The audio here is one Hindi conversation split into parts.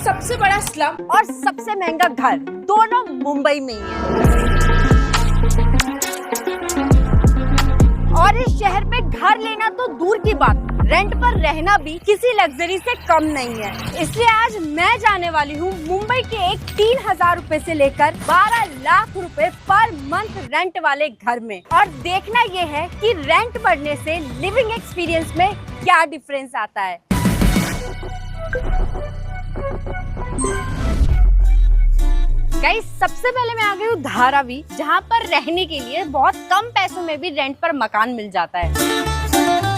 सबसे बड़ा स्लम और सबसे महंगा घर दोनों मुंबई में ही है। और इस शहर में घर लेना तो दूर की बात, रेंट पर रहना भी किसी लग्जरी से कम नहीं है। इसलिए आज मैं जाने वाली हूँ मुंबई के एक 3,000 रुपए से लेकर 12 लाख रुपए पर मंथ रेंट वाले घर में। और देखना ये है कि रेंट बढ़ने से लिविंग एक्सपीरियंस में क्या डिफरेंस आता है। गाइस, सबसे पहले मैं आ गई हूँ धारावी, जहाँ पर रहने के लिए बहुत कम पैसों में भी रेंट पर मकान मिल जाता है।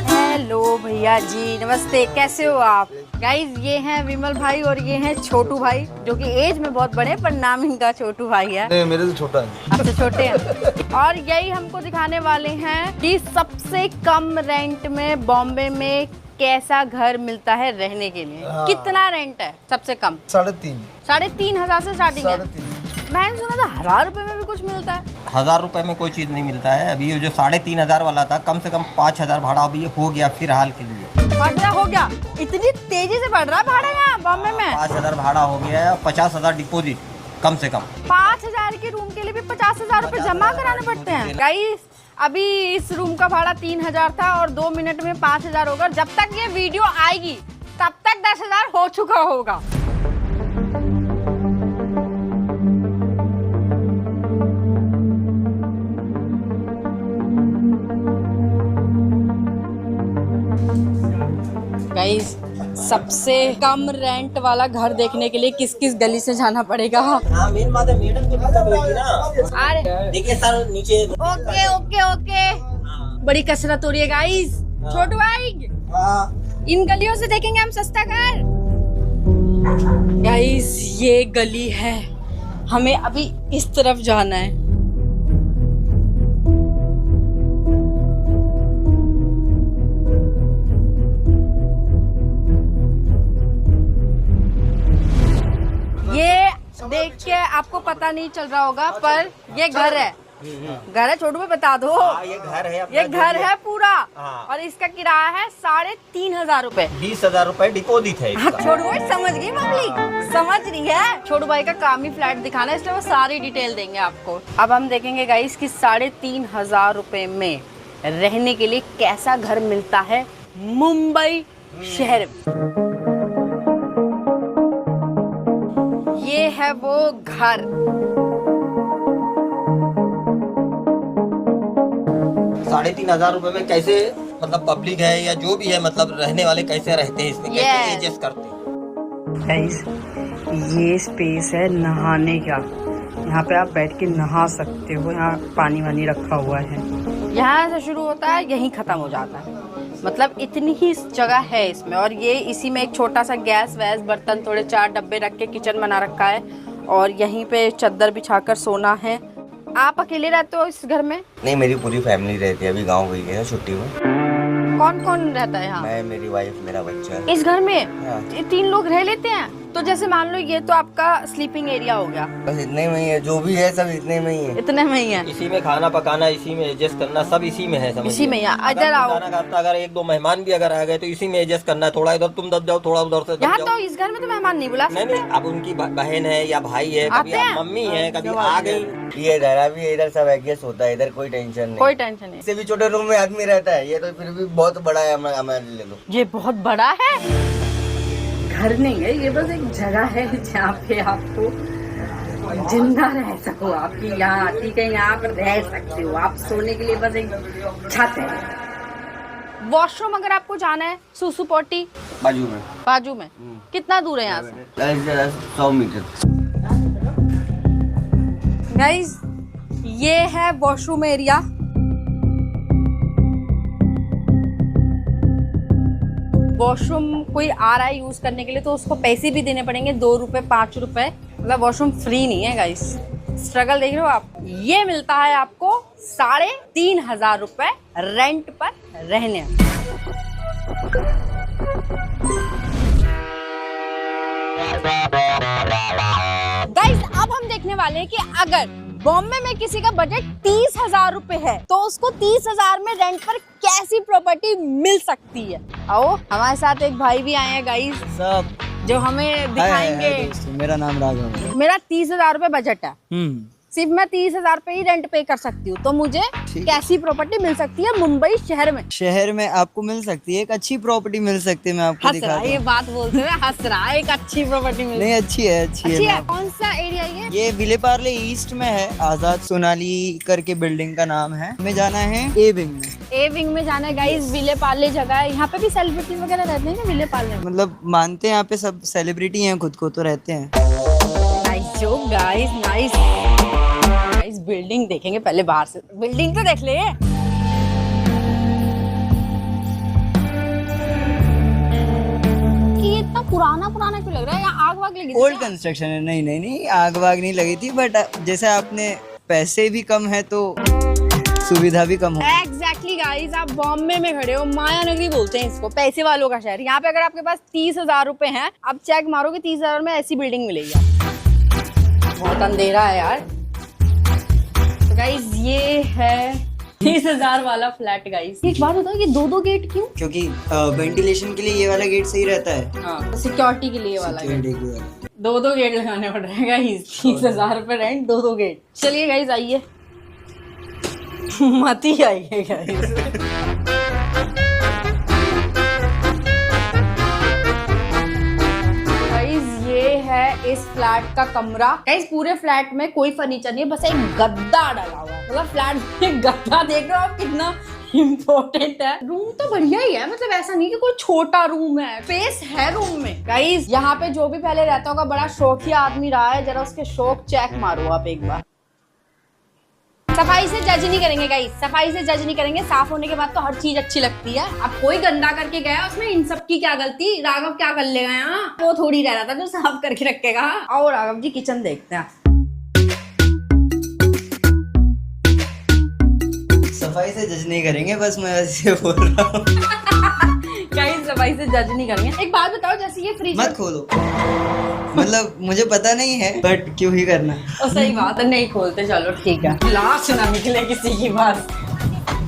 हेलो भैया जी, नमस्ते, कैसे हो आप? गाइस, ये हैं विमल भाई और ये हैं छोटू भाई, जो कि एज में बहुत बड़े पर नाम इनका छोटू भाई है। नहीं, मेरे से छोटा है। अच्छा, छोटे हैं। और यही हमको दिखाने वाले हैं कि सबसे कम रेंट में बॉम्बे में कैसा घर मिलता है रहने के लिए। कितना रेंट है सबसे कम? 3,500 से स्टार्टिंग है। मैंने सुना था 1,000 रुपए में भी कुछ मिलता है। 1,000 रुपए में कोई चीज नहीं मिलता है। अभी ये जो 3,500 वाला था, कम से कम 5,000 भाड़ा अभी हो गया फिलहाल के लिए। 5,000 हो गया? इतनी तेजी से बढ़ रहा है भाड़ा यहाँ बॉम्बे में? 5,000 भाड़ा हो गया है, 50,000 डिपोजिट कम से कम। 5,000 के रूम के लिए भी 50,000 रुपए जमा कराने पड़ते हैं। गाइस, अभी इस रूम का भाड़ा 3,000 था और 2 मिनट में 5,000 होगा। जब तक ये वीडियो आएगी तब तक 10,000 हो चुका होगा। गाइस, सबसे कम रेंट वाला घर देखने के लिए किस किस गली से जाना पड़ेगा? हाँ, मेन बात है, मैडम को दिक्कत होगी ना। अरे देखिए सर, नीचे। ओके ओके ओके, बड़ी कसरत हो रही है गाइस। छोटू भाई, इन गलियों से देखेंगे हम सस्ता घर। गाइस, ये गली है, हमें अभी इस तरफ जाना है। ये देख के आपको पता नहीं चल रहा होगा, पर ये घर है। घर है, छोटू भाई बता दो। ये घर है, ये घर है पूरा। हाँ। और इसका किराया है 3,500 रुपए। 20,000 रुपए डिपोजिट है इसका। छोटू भाई समझ गई, पब्लिक समझ रही है। छोटू भाई का काम ही फ्लैट दिखाना है, इसलिए वो सारी डिटेल देंगे आपको। अब हम देखेंगे गाइस कि 3,500 रुपए में रहने के लिए कैसा घर मिलता है मुंबई शहर में। ये है वो घर। 3,500 रुपए में कैसे, मतलब पब्लिक है या जो भी है, मतलब रहने वाले कैसे रहते हैं इसमें, कैसे एडजस्ट करते हैं? गाइस, ये स्पेस है नहाने का। यहाँ पे आप बैठ के नहा सकते हो। यहाँ पानी वानी रखा हुआ है। यहाँ से शुरू होता है, यहीं खत्म हो जाता है। मतलब इतनी ही जगह है इसमें। और ये इसी में एक छोटा सा गैस वैस बर्तन, थोड़े 4 डब्बे रख के किचन बना रखा है। और यहीं पे चादर बिछाकर सोना है। आप अकेले रहते हो इस घर में? नहीं, मेरी पूरी फैमिली रहती है। अभी गाँव गई है छुट्टी में। कौन कौन रहता है यहाँ? मैं, मेरी वाइफ, मेरा बच्चा। इस घर में हाँ। 3 लोग रह लेते हैं? तो जैसे मान लो ये तो आपका स्लीपिंग एरिया हो गया। बस इतने में ही है, जो भी है सब इतने में ही है। इतने में ही है? इसी में खाना पकाना, इसी में एडजस्ट करना, सब इसी में है। इसी में ही है। इधर आओ। अगर 1-2 मेहमान भी अगर आ गए तो इसी में एडजस्ट करना है। थोड़ा इधर तुम दब जाओ, थोड़ा उधर से दब यहाँ जाओ। तो इस घर में तो मेहमान नहीं बुला सकते। नहीं, अब उनकी बहन है या भाई है, कभी आते हैं? मम्मी है, कभी आ गई। ये धरा भी इधर सब एडजस्ट होता है, इधर कोई टेंशन नहीं। कोई टेंशन नहीं। इससे भी छोटे रूम में आदमी रहता है, ये तो फिर भी बहुत बड़ा है। हमारे ले लो, ये बहुत बड़ा है। घर नहीं है ये, बस एक जगह है जहाँ पे आपको जिंदा रह सको। आपकी यहाँ ठीक है, यहाँ पर रह सकते हो आप। सोने के लिए बस एक छत है। वॉशरूम अगर आपको जाना है, सुसु पोटी बाजू में कितना दूर है यहाँ से? 100 मीटर। गाइस, ये है वॉशरूम एरिया। वॉशरूम कोई आ रहा है यूज करने के लिए तो उसको पैसे भी देने पड़ेंगे, 2 रुपए 5 रुपए। मतलब वॉशरूम फ्री नहीं है गाइस। स्ट्रगल देख रहे हो आप? ये मिलता है आपको 3,500 रुपए रेंट पर रहने। गाइस, अब हम देखने वाले हैं कि अगर बॉम्बे में किसी का बजट 30,000 रुपए है तो उसको 30,000 में रेंट पर कैसी प्रॉपर्टी मिल सकती है। आओ, हमारे साथ एक भाई भी आए हैं गाइस। सब जो हमें दिखाएंगे। दोस्तों, मेरा नाम राघव है। मेरा 30,000 रुपए बजट है, सिर्फ मैं 30,000 पे ही रेंट पे कर सकती हूँ, तो मुझे कैसी प्रॉपर्टी मिल सकती है मुंबई शहर में? शहर में आपको मिल सकती है, एक अच्छी प्रॉपर्टी मिल सकती है। मैं आपको हंस दिखा रहा दूं। है, ये बात बोलते हुए हंस रहा है। एक अच्छी प्रॉपर्टी मिल नहीं, अच्छी है, अच्छी अच्छी है। है। कौन सा एरिया ये? विले पार्ले ईस्ट में है, आजाद सोनाली करके बिल्डिंग का नाम है। हमें जाना है ए विंग में। ए विंग में जाना है गाइस। विले पार्ले जगह है, यहाँ पे भी सेलिब्रिटी वगैरह रहते हैं ना विले पार्ले में? मतलब मानते हैं यहाँ पे सब सेलिब्रिटी हैं, खुद को तो रहते हैं। Nice joke guys, nice. Guys building देखेंगे पहले, बाहर से बिल्डिंग तो देख ले। ये इतना पुराना पुराना क्यों लग रहा है? यहाँ आग वाग लगी थी ओल्ड क्या? कंस्ट्रक्शन है। नहीं नहीं नहीं, आग वाग नहीं लगी थी, बट जैसे आपने पैसे भी कम है तो सुविधा भी कम हो। एग्जैक्टली गाइस, आप बॉम्बे में खड़े हो, माया नगरी बोलते हैं इसको, पैसे वालों का शहर। यहाँ पे अगर आपके पास 30,000 रुपए हैं, आप चेक मारोगे 30,000 में ऐसी बिल्डिंग मिलेगी आपको। बहुत अंधेरा है यार। तो गाइस ये है 30,000 वाला फ्लैट। गाइस एक बात बताओ, ये दो गेट क्यों? क्योंकि वेंटिलेशन के लिए ये वाला गेट सही रहता है। हाँ, सिक्योरिटी के लिए ये वाला गेट। Security के लिए। दो गेट लगाने पड़ रहे हैं गाइस। 30,000 रुपए रेंट, दो गेट। चलिए गाइस आइए। मत ही आइए गाइस। गाइस ये है इस फ्लैट का कमरा। गाइस पूरे फ्लैट में कोई फर्नीचर नहीं है, बस एक गद्दा डाला हुआ है। मतलब फ्लैट में गद्दा देख रहे हो आप कितना इम्पोर्टेंट है। रूम तो बढ़िया ही है, मतलब ऐसा नहीं कि कोई छोटा रूम है, स्पेस है रूम में। गाइस यहाँ पे जो भी पहले रहता होगा बड़ा शौकिया आदमी रहा है, जरा उसके शौक चेक मारो आप एक बार। सफाई से जज नहीं करेंगे गाइस, सफाई से जज नहीं करेंगे। साफ होने के बाद तो हर चीज अच्छी लगती है। अब कोई गंदा करके गया, उसमें इन सब की क्या गलती? राघव क्या कर लेगा यहाँ? वो थोड़ी रह रहा था जो साफ करके रखेगा। और राघव जी किचन देखते हैं। सफाई से जज नहीं करेंगे, बस मैं ऐसे बोल रहा हूँ। गाइस सफाई से जज नहीं करेंगे। एक बात बताओ, जैसे ये फ्रिज मत खोलो। मतलब मुझे पता नहीं है, बट क्यों ही करना। और सही बात है, नहीं खोलते, चलो ठीक है। लाश ना निकले किसी की बात।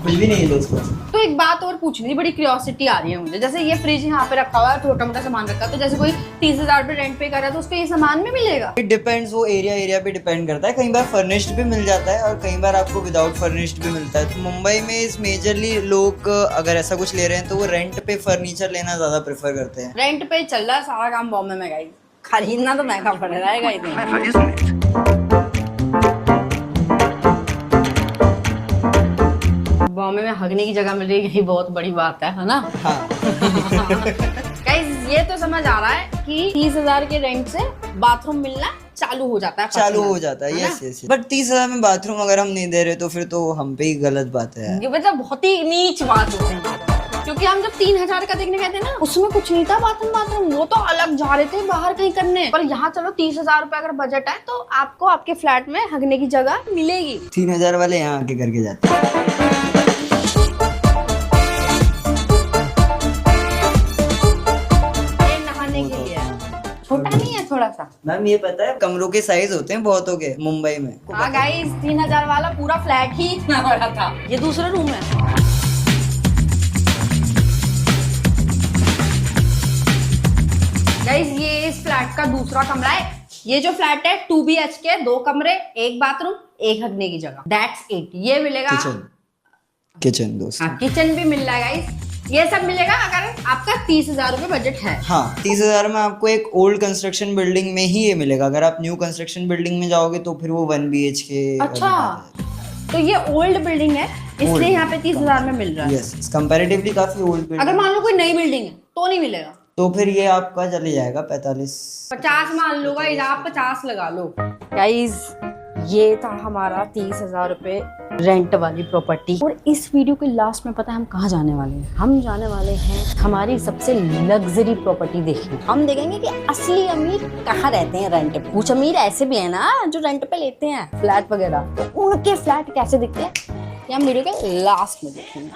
कुछ भी नहीं है दोस्तों। तो एक बात और पूछनी थी, बड़ी क्यूरियोसिटी आ रही है मुझे। जैसे ये फ्रिज यहाँ पे रखा हुआ है, छोटा मोटा सामान रखा है, तो जैसे कोई 30,000 पे रेंट पे कर रहा है तो उसको ये सामान भी मिलेगा? इट डिपेंड्स, वो एरिया पे डिपेंड करता है। कई बार फर्निश्ड भी मिल जाता है और कई बार आपको विदाउट फर्निश्ड भी मिलता है। तो मुंबई में इस मेजरली लोग अगर ऐसा कुछ ले रहे हैं तो वो रेंट पे फर्नीचर लेना ज्यादा प्रेफर करते हैं। रेंट पे चल रहा है सारा काम बॉम्बे में गाइस। खरीदना तो महंगा पड़ रहा है गाइस। बॉम्बे में हगने की जगह मिल रही है, यही बहुत बड़ी बात है ना? हाँ। गाइस ये तो समझ आ रहा है कि 30,000 के रेंट से बाथरूम मिलना चालू हो जाता है। चालू हो जाता है, यस यस। बट 30,000 में बाथरूम अगर हम नहीं दे रहे तो फिर तो हम पे ही गलत बात है। ये मतलब बहुत ही नीच बात होती है। क्योंकि हम जब 3,000 का देखने गए थे ना, उसमें कुछ नहीं था बाथरूम, वो तो अलग जा रहे थे बाहर कहीं करने। पर यहाँ चलो 30,000 रुपए अगर बजट है तो आपको आपके फ्लैट में हगने की जगह मिलेगी। 3,000 वाले यहाँ आके करके जाते हैं। छोटा नहीं है थोड़ा सा? मैम ये पता है कमरों के साइज होते हैं बहुतों के मुंबई में। हाँ गाइस 3,000 वाला पूरा फ्लैट ही इतना बड़ा था। ये दूसरा रूम है। गाइस ये इस फ्लैट का दूसरा कमरा है। ये जो फ्लैट है 2 BHK, 2 कमरे, 1 बाथरूम, 1 हगने की जगह, दैट्स इट। ये मिलेगा किचन दोस्त। हाँ किचन भी मिल रहा है गाइस। ये सब मिलेगा अगर आपका 30,000 रुपए बजट है। हाँ 30,000 में आपको एक ओल्ड कंस्ट्रक्शन बिल्डिंग में ही ये मिलेगा। अगर आप न्यू कंस्ट्रक्शन बिल्डिंग में जाओगे तो फिर वो 1 BHK। अच्छा, तो ये ओल्ड बिल्डिंग है इसलिए यहाँ पे 30,000 में मिल रहा है। यस, कंपैरेटिवली काफी ओल्ड बिल्डिंग। अगर मान लो कोई नई बिल्डिंग है तो नहीं मिलेगा? तो फिर ये आपका चले जाएगा 50 मान लो गाइस, आप 50 लगा लो। गाइस ये था हमारा 30,000 रुपए रेंट वाली प्रॉपर्टी। और इस वीडियो के लास्ट में पता है हम कहाँ जाने वाले हैं? हम जाने वाले हैं हमारी सबसे लग्जरी प्रॉपर्टी देखने। हम देखेंगे कि असली अमीर कहाँ रहते हैं रेंट पे। कुछ अमीर ऐसे भी है ना जो रेंट पे लेते हैं फ्लैट वगैरह, तो उनके फ्लैट कैसे दिखते हैं ये हम वीडियो के लास्ट में देखेंगे।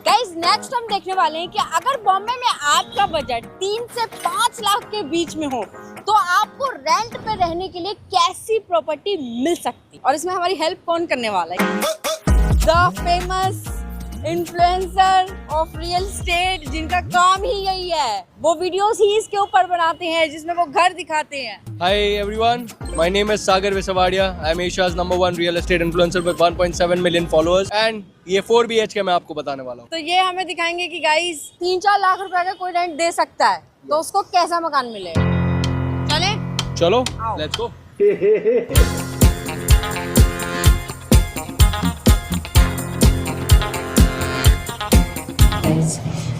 गाइस नेक्स्ट हम देखने वाले हैं कि अगर बॉम्बे में आपका बजट 3 से 5 लाख के बीच में हो तो आपको रेंट पे रहने के लिए कैसी प्रॉपर्टी मिल सकती है। और इसमें हमारी हेल्प कौन करने वाला है? The famous influencer of real estate जिनका काम ही यही है, वो वीडियोस ही इसके ऊपर बनाते हैं जिसमें वो घर दिखाते हैं। Hi everyone, my name is Sagar Visavadia. I am Asia's #1 real estate influencer with 1.7 million followers and ये 4 BHK मैं आपको बताने वाला हूँ। तो ये हमें दिखाएंगे कि गाइस 3-4 लाख रुपए का कोई रेंट दे सकता है तो उसको कैसा मकान मिलेगा। चले चलो आओ। Let's go.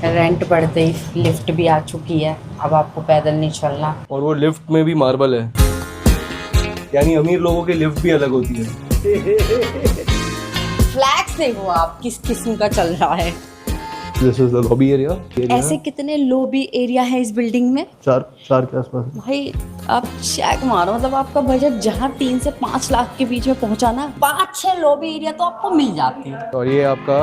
रेंट बढ़ते ही लिफ्ट भी आ चुकी है, अब आपको पैदल नहीं चलना। और वो लिफ्ट में भी मार्बल है, यानी अमीर लोगों की लिफ्ट भी अलग होती है। फ्लैक्स देखो आप किस किस्म का चल रहा है। This is the lobby area. ऐसे कितने लोबी एरिया है इस बिल्डिंग में? 4 के आसपास। भाई आप चेक मारो, मतलब आपका बजट जहाँ 3 से 5 लाख के बीच में पहुँचा ना, 5-6 लॉबी एरिया तो आपको मिल जाते हैं। और ये आपका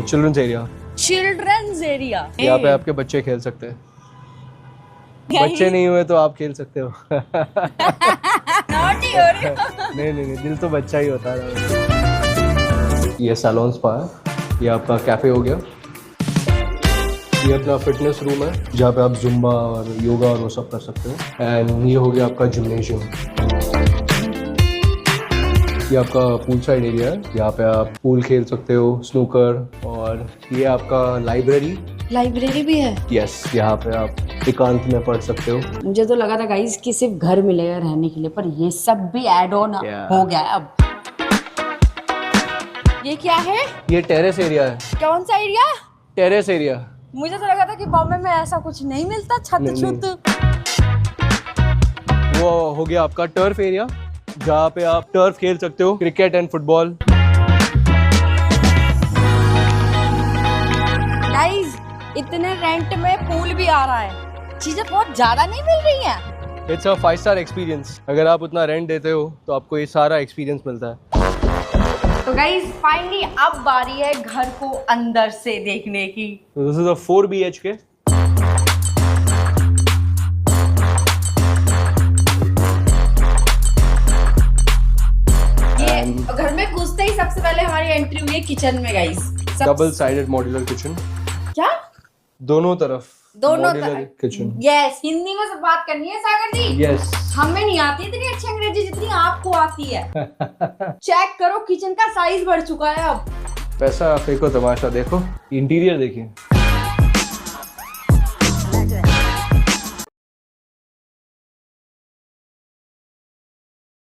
चिल्ड्रंस एरिया, चिल्ड्रंस एरिया, यहाँ पे आपके बच्चे खेल सकते हैं। बच्चे नहीं हुए तो आप खेल सकते हो। नॉटी हो रहे हो। नहीं, दिल तो बच्चा ही होता है। ये सैलून स्पा है, ये आपका कैफे हो गया, ये अपना फिटनेस रूम है जहाँ पे आप जुम्बा और योगा और वो सब कर सकते हो। एंड ये हो गया आपका जिम्नेशियम, ये आपका पूल साइड एरिया है, यहाँ पे आप पूल खेल सकते हो, स्नूकर। और ये आपका लाइब्रेरी भी है। यस, यहाँ पे आप एकांत में पढ़ सकते हो। मुझे तो लगा था गाइस कि सिर्फ घर मिलेगा रहने के लिए, पर ये सब भी ऐड ऑन हो गया है अब। ये क्या है? ये टेरेस एरिया है। कौन सा एरिया? Terrace area. मुझे तो लगा था कि बॉम्बे में ऐसा कुछ नहीं मिलता, छत नहीं। छुत। वो हो गया आपका टर्फ एरिया, जहाँ पे आप टर्फ खेल सकते हो, क्रिकेट एंड फुटबॉल। गाइस इतने रेंट में पूल भी आ रहा है, चीजें बहुत ज्यादा नहीं मिल रही हैं। It's a 5 star experience. अगर आप उतना रेंट देते हो तो आपको ये सारा एक्सपीरियंस मिलता है। तो गाइस फाइनली अब बारी है घर को अंदर से देखने की। This is a 4 BHK। ये घर में घुसते ही सबसे पहले हमारी एंट्री हुई है किचन में guys. Double sided modular kitchen, क्या? दोनों तरफ दोनों किचन। यस, हिंदी में सब बात करनी है सागर जी। यस, हमें नहीं आती इतनी अच्छी अंग्रेजी जितनी आपको आती है। चेक करो किचन का साइज बढ़ चुका है अब। पैसा फेंको तमाशा देखो, इंटीरियर देखिए।